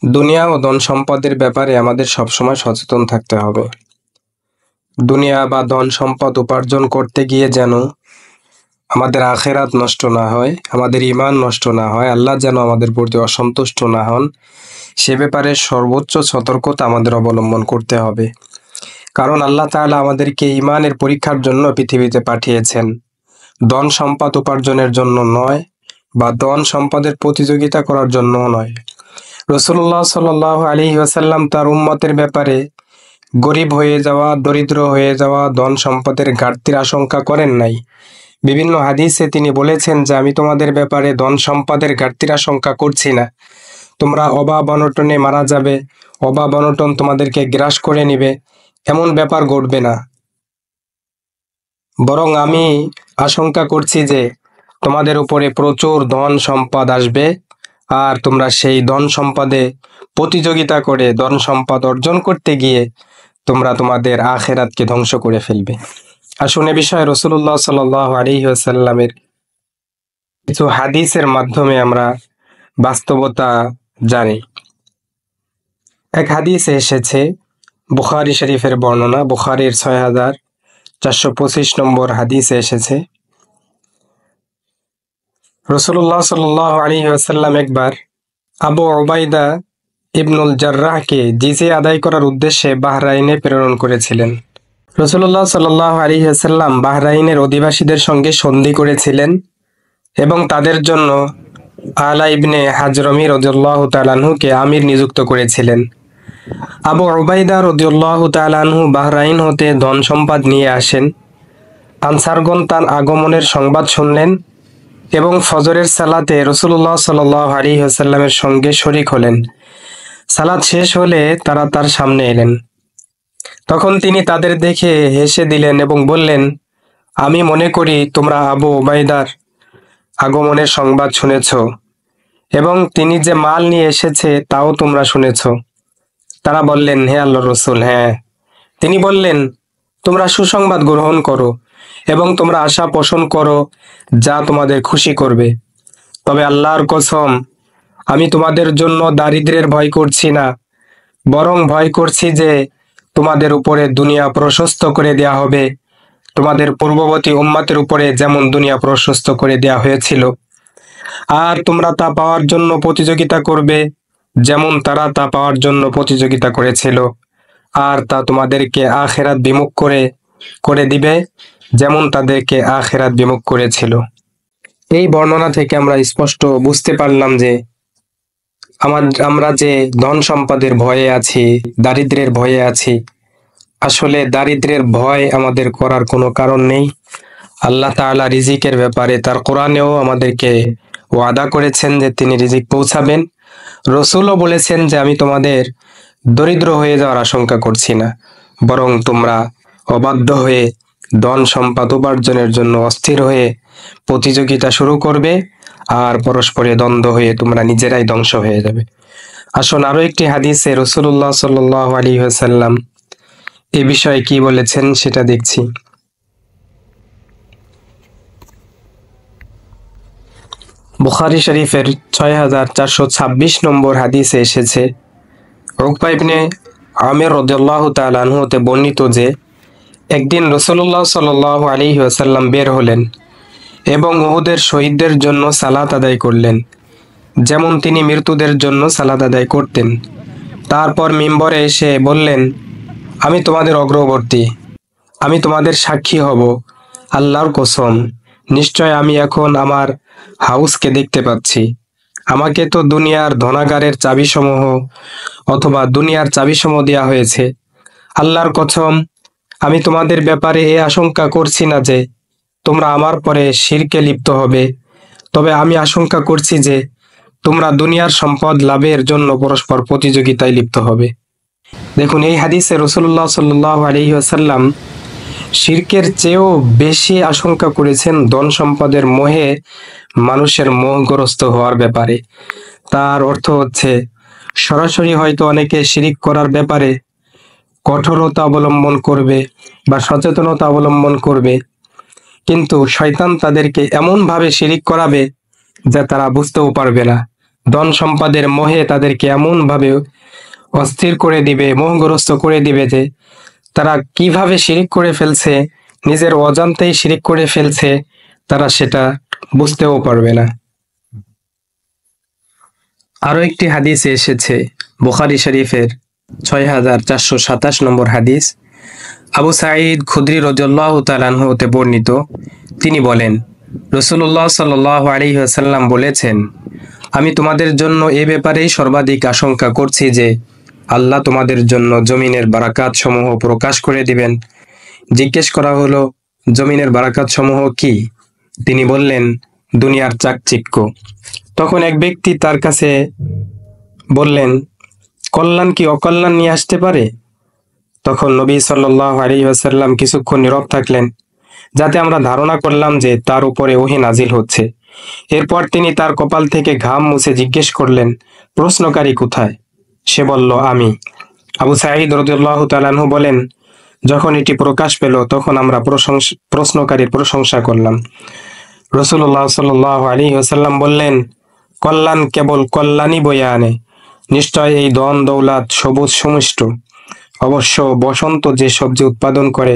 দুনিয়া ও ধন সম্পদের ব্যাপারে আমাদের সবসময় সচেতন থাকতে হবে। দুনিয়া বা ধন সম্পদ উপার্জন করতে গিয়ে যেন আমাদের আখেরাত নষ্ট না হয়, আমাদের ঈমান নষ্ট না হয়, আল্লাহ যেন আমাদের প্রতি অসন্তুষ্ট না হন, সে ব্যাপারে সর্বোচ্চ সতর্কতা আমাদের অবলম্বন করতে হবে। কারণ আল্লাহ তাআলা আমাদেরকে ঈমানের পরীক্ষার জন্য পৃথিবীতে পাঠিয়েছেন, ধন সম্পদ উপার্জনের জন্য নয়, বা ধন সম্পদের প্রতিযোগিতা করার জন্যও নয়। রাসূলুল্লাহ সাল্লাল্লাহু আলাইহি ওয়াসাল্লাম তার উম্মতের ব্যাপারে গরিব হয়ে যাওয়া, দরিদ্র হয়ে যাওয়া, ধন সম্পদের ঘাটতির আশঙ্কা করেন নাই। বিভিন্ন হাদিসে তিনি বলেছেন যে আমি তোমাদের ব্যাপারে ধন সম্পদের ঘাটতির আশঙ্কা করছি না। তোমরা অভাব অনটনে মারা যাবে, অভাব অনটন তোমাদেরকে গ্রাস করে নিবে, এমন ব্যাপার ঘটবে না। বরং আমি আশঙ্কা করছি যে তোমাদের উপরে প্রচুর ধন সম্পদ আসবে, আর তোমরা সেই ধন সম্পদে প্রতিযোগিতা করে ধন সম্পদ অর্জন করতে গিয়ে তোমরা তোমাদের আখেরাতকে ধ্বংস করে ফেলবে। আসুন এ বিষয়ে রাসূলুল্লাহ সাল্লাল্লাহু আলাইহি ওয়াসাল্লামের কিছু হাদিসের মাধ্যমে আমরা বাস্তবতা জানি। এক হাদিসে এসেছে, বুখারী শরীফের বর্ণনা, বুখারীর ৬,৪২৫ নম্বর হাদিসে এসেছে, রাসূলুল্লাহ সাল্লাল্লাহু আলাইহি ওয়াসাল্লাম একবার আবু উবাইদা ইবনুল জাররাহকে জিজিয়া আদায় করার উদ্দেশ্যে বাহরাইনে প্রেরণ করেছিলেন। রাসূলুল্লাহ সাল্লাল্লাহু আলাইহি ওয়াসাল্লাম বাহরাইনের অধিবাসীদের সঙ্গে সন্ধি করেছিলেন এবং তাদের জন্য আলা ইবনে হাজরমি রাদিয়াল্লাহু তাআলা আনহুকে আমির নিযুক্ত করেছিলেন। আবু উবাইদা রাদিয়াল্লাহু তাআলা আনহু বাহরাইন হতে ধন সম্পদ নিয়ে আসেন। আনসারগণ তার আগমনের সংবাদ শুনলেন এবং ফজরের সালাতে রাসূলুল্লাহ সাল্লাল্লাহু আলাইহি ওয়াসাল্লামের সঙ্গে শরীক হলেন। সালাত শেষ হলে তারা তার সামনে এলেন। তখন তিনি তাদের দেখে হেসে দিলেন এবং বললেন, আমি মনে করি তোমরা আবু উবাইদার আগমনের সংবাদ শুনেছ এবং তিনি যে মাল নিয়ে এসেছে তাও তোমরা শুনেছ। তারা বললেন, হে আল্লাহর রাসূল, হ্যাঁ। তিনি বললেন, তোমরা সুসংবাদ গ্রহণ করো এবং তোমরা আশা পোষণ করো যা তোমাদের খুশি করবে। তবে আল্লাহর কসম, আমি তোমাদের জন্য দারিদ্র্যের ভয় করছি না, বরং ভয় করছি যে তোমাদের উপরে দুনিয়া প্রশস্ত করে দেয়া হবে, তোমাদের পূর্ববর্তী উম্মতের উপরে যেমন দুনিয়া প্রশস্ত করে দেয়া হয়েছিল, আর তোমরা তা পাওয়ার জন্য প্রতিযোগিতা করবে যেমন তারা তা পাওয়ার জন্য প্রতিযোগিতা করেছিল, আর তা তোমাদেরকে আখিরাত বিমুখ করে দিবে যেমন তাদেরকে আখিরাত বিমুখ করেছিল। এই বর্ণনা থেকে আমরা স্পষ্ট বুঝতে পারলাম যে আমরা যে ধন সম্পদের ভয়ে আছি, দারিদ্র্যের ভয়ে আছি, আসলে দারিদ্র্যের ভয় আমাদের করার কোনো কারণ নেই। আল্লাহ তাআলা রিজিকের ব্যাপারে তার কোরআনেও আমাদেরকে ওয়াদা করেছেন যে তিনি রিজিক পৌঁছাবেন। রসুলও বলেছেন যে আমি তোমাদের দরিদ্র হয়ে যাওয়ার আশঙ্কা করছি না, বরং তোমরা অবাধ্য হয়ে ধন সম্পদ উপার্জনের জন্য অস্থির হয়ে প্রতিযোগিতা শুরু করবে, আর পরস্পরে দ্বন্দ্ব হয়ে তোমরা নিজেরাই ধ্বংস হয়ে যাবে। আসুন আরো একটি হাদিসে রাসূলুল্লাহ সাল্লাল্লাহু আলাইহি ওয়াসাল্লাম এ বিষয়ে কি বলেছেন সেটা দেখছি। বুখারী শরীফের ৬,৪২৬ নম্বর হাদিসে এসেছে, উকবা ইবনে আমির রাদিয়াল্লাহু তাআলা আনহু হতে বর্ণিত যে একদিন রাসূলুল্লাহ সাল্লাল্লাহু আলাইহি ওয়াসাল্লাম বের হলেন এবং উহুদের শহীদদের জন্য সালাত আদায় করলেন, যেমন তিনি মৃতদের জন্য সালাত আদায় করতেন। তারপর মিম্বরে এসে বললেন, আমি তোমাদের অগ্রবর্তী, আমি তোমাদের সাক্ষী হব, আল্লাহর কসম, নিশ্চয় আমি এখন আমার হাউসকে দেখতে পাচ্ছি। আমাকে তো দুনিয়ার ধনাগারের চাবিসমূহ অথবা দুনিয়ার চাবিসমূহ দেয়া হয়েছে। আল্লাহর কসম, আমি তোমাদের ব্যাপারে এ আশঙ্কা করছি না যে তোমরা আমার পরে শিরকে লিপ্ত হবে, তবে আমি আশঙ্কা করছি যে তোমরা দুনিয়ার সম্পদ লাভের জন্য পরস্পর প্রতিযোগিতায় লিপ্ত হবে। দেখুন, এই হাদিসে রাসূলুল্লাহ সাল্লাল্লাহু আলাইহি ওয়াসাল্লাম শিরকের চেয়েও বেশি আশঙ্কা করেছেন ধন সম্পদের মোহে মানুষের মোহগ্রস্ত হওয়ার ব্যাপারে। তার অর্থ হচ্ছে, সরাসরি হয়তো অনেকে শিরিক করার ব্যাপারে কঠোরতা অবলম্বন করবে বা সচেতনতা অবলম্বন করবে, কিন্তু শয়তান তাদেরকে এমনভাবে শিরিক করাবে যা তারা বুঝতেও পারবে না। ধন সম্পদের মোহে তাদেরকে এমনভাবে অস্থির করে দিবে, মোহগ্রস্ত করে দিবে যে তারা কিভাবে শিরিক করে ফেলছে, নিজের অজান্তেই শিরিক করে ফেলছে, তারা সেটা বুঝতেও পারবে না। আরো একটি হাদিসে এসেছে, বুখারী শরীফের 6427 নম্বর হাদিস, আবু সাঈদ খুদরি রাদিয়াল্লাহু তাআলা আনহু হতে বর্ণিত। তিনি বলেন, রাসূলুল্লাহ সাল্লাল্লাহু আলাইহি ওয়াসাল্লাম বলেছেন, আমি তোমাদের জন্য এ ব্যাপারেই সর্বাধিক আশঙ্কা করছি যে আল্লাহ তোমাদের জন্য জমিনের বারাকাত সমূহ প্রকাশ করে দিবেন। জিজ্ঞেস করা হলো, জমিনের বারাকাত সমূহ কি? তিনি বললেন, দুনিয়ার চাকচিক্য। তখন এক ব্যক্তি তার কাছে বললেন, কল্যাণ কি অকল্যাণ নিয়ে আসতে পারে? তখন নবী সাল্লাল্লাহু আলাইহি ওয়াসাল্লাম কিছুক্ষণ নীরব থাকলেন, যাতে আমরা ধারণা করলাম যে তার উপরে ওহী নাজিল হচ্ছে। এরপর তিনি তার কপাল থেকে ঘাম মুছে জিজ্ঞেস করলেন, প্রশ্নকারী কোথায়? সে বলল, আমি। আবু সাঈদ রাদিয়াল্লাহু তাআলা আনহু বলেন, যখন এটি প্রকাশ পেল তখন আমরা প্রশ্নকারীর প্রশংসা করলাম। রাসূলুল্লাহ সাল্লাল্লাহু আলাইহি ওয়াসাল্লাম বললেন, কল্যাণ কেবল কল্যাণই বয়ে আনে। নিশ্চয় এই ধন দৌলত সবুজ সুমিষ্ট। অবশ্য বসন্ত যে সবজি উৎপাদন করে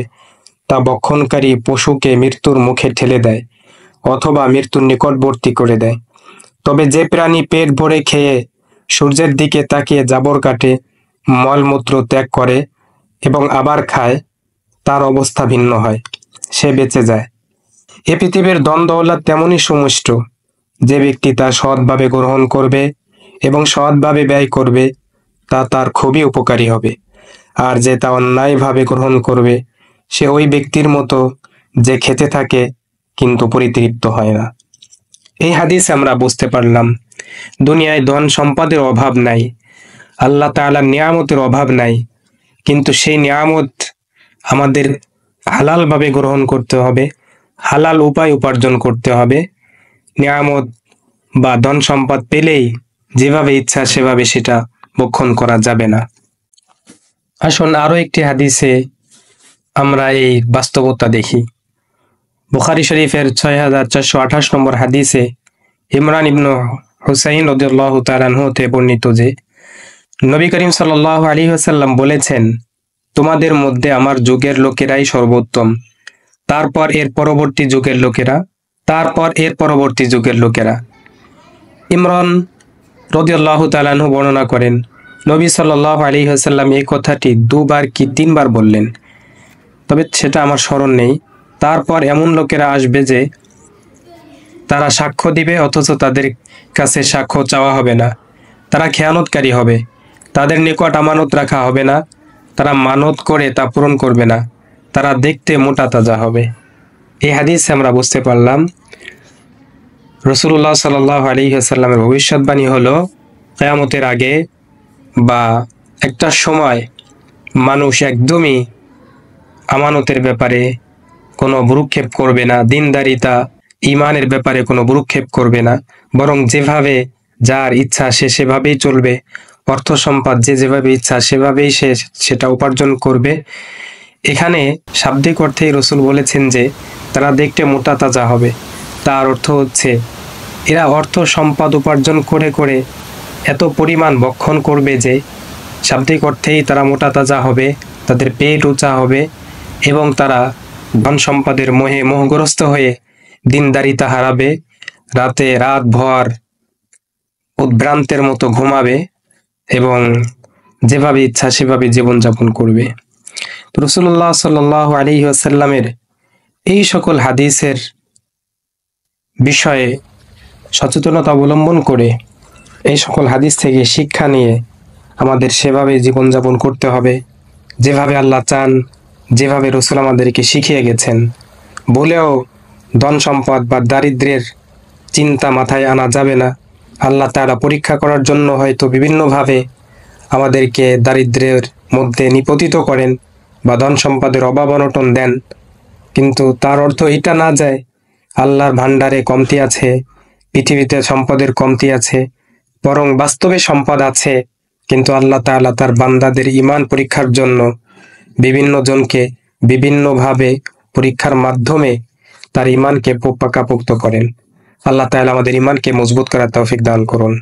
তা বক্ষণকারী পশুকে মৃত্যুর মুখে ঠেলে দেয় অথবা মৃত্যুর নিকটবর্তী করে দেয়। তবে যে প্রাণী পেট ভরে খেয়ে সূর্যের দিকে তাকিয়ে জাবর কাটে, মলমূত্র ত্যাগ করে এবং আবার খায়, তার অবস্থা ভিন্ন হয়, সে বেঁচে যায়। এ পৃথিবীর ধন দৌলত তেমনই সুমিষ্ট। যে ব্যক্তি তা সৎভাবে গ্রহণ করবে এবং সৎভাবে ব্যয় করবে তা তার খুবই উপকারী হবে। আর যে তা অন্যায়ভাবে গ্রহণ করবে সে ওই ব্যক্তির মতো যে খেতে থাকে কিন্তু পরিতৃপ্ত হয় না। এই হাদিসে আমরা বুঝতে পারলাম, দুনিয়ায় ধন সম্পদের অভাব নাই, আল্লাহ তাআলার নিয়ামতের অভাব নাই, কিন্তু সেই নিয়ামত আমাদের হালালভাবে গ্রহণ করতে হবে, হালাল উপায় উপার্জন করতে হবে। নিয়ামত বা ধন সম্পদ পেলেই যেভাবে ইচ্ছা সেভাবে সেটা ভক্ষণ করা যাবে না। আসুন আরো একটি হাদিসে আমরা এই বাস্তবতা দেখি। বুখারী শরীফের 6428 নম্বর হাদিসে ইমরান ইবনে হুসাইন রাদিয়াল্লাহু তাআলা আনহু হতে বর্ণিত যে নবী করিম সাল্লাল্লাহু আলাইহি ওয়াসাল্লাম বলেছেন, তোমাদের মধ্যে আমার যুগের লোকেরাই সর্বোত্তম, তারপর এর পরবর্তী যুগের লোকেরা, তারপর এর পরবর্তী যুগের লোকেরা। ইমরান রাদিয়াল্লাহু তাআলা আনহু বর্ণনা করেন, নবী সাল্লাল্লাহু আলাইহি ওয়াসাল্লাম এই কথাটি দুবার কি তিনবার বললেন, তবে সেটা আমার স্মরণ নেই। তারপর এমন লোকেরা আসবে যে তারা সাক্ষ্য দিবে অথচ তাদের কাছে সাক্ষ্য চাওয়া হবে না, তারা খেয়ানতকারী হবে, তাদের নিকট আমানত রাখা হবে না, তারা মানত করে তা পূরণ করবে না, তারা দেখতে মোটা তাজা হবে। এই হাদিসে আমরা বুঝতে পারলাম রাসূলুল্লাহ সাল্লাল্লাহু আলাইহি ওয়াসাল্লামের ভবিষ্যৎবাণী হলো কিয়ামতের আগে বা একটা সময় মানুষ একদমই আমানতের ব্যাপারে কোনো ভ্রুক্ষেপ করবে না, দিনদারিতা ঈমানের ব্যাপারে কোনো ভ্রুক্ষেপ করবে না, বরং যেভাবে যার ইচ্ছা সে সেভাবেই চলবে, অর্থ সম্পদ যে যেভাবে ইচ্ছা সেভাবেই সে সেটা উপার্জন করবে। এখানে শাব্দিক অর্থেই রাসূল বলেছেন যে তারা দেখতে মোটা তাজা হবে। তার অর্থ হচ্ছে এরা অর্থ সম্পদ উপার্জন করে করে এত পরিমাণ ভক্ষণ করবে যে শাব্দিক অর্থেই তারা মোটা তাজা হবে, তাদের পেট উঁচা হবে এবং তারা ধন সম্পদের মোহে মোহগ্রস্ত হয়ে দিনদারিতা হারাবে, রাত ভর উদ্ভ্রান্তের মতো ঘুমাবে এবং যেভাবে ইচ্ছা সেভাবে জীবনযাপন করবে। রাসূলুল্লাহ সাল্লাল্লাহু আলাইহি ওয়াসাল্লামের এই সকল হাদিসের বিষয়ে সচেতনতা অবলম্বন করে এই সকল হাদিস থেকে শিক্ষা নিয়ে আমাদের সেভাবে জীবনযাপন করতে হবে, যেভাবে আল্লাহ চান, যেভাবে রাসূল আমাদেরকে শিখিয়ে গেছেন। বলেও ধন সম্পদ বা দারিদ্র্যের চিন্তা মাথায় আনা যাবে না। আল্লাহ তাআলা পরীক্ষা করার জন্য হয়তো বিভিন্নভাবে আমাদেরকে দারিদ্র্যের মধ্যে নিপতিত করেন বা ধন সম্পদের অভাব অনটন দেন, কিন্তু তার অর্থ এটা না যায় আল্লাহর ভান্ডারে কমতি আছে, পৃথিবীতে সম্পদের কমতি আছে, বরং বাস্তবে সম্পদ আছে, কিন্তু আল্লাহ তাআলা তার বান্দাদের ঈমান পরীক্ষার জন্য বিভিন্ন জনকে বিভিন্নভাবে পরীক্ষার মাধ্যমে তার ঈমানকে পাকাপোক্ত করেন। আল্লাহ তাআলা আমাদের ঈমানকে মজবুত করার তৌফিক দান করুন।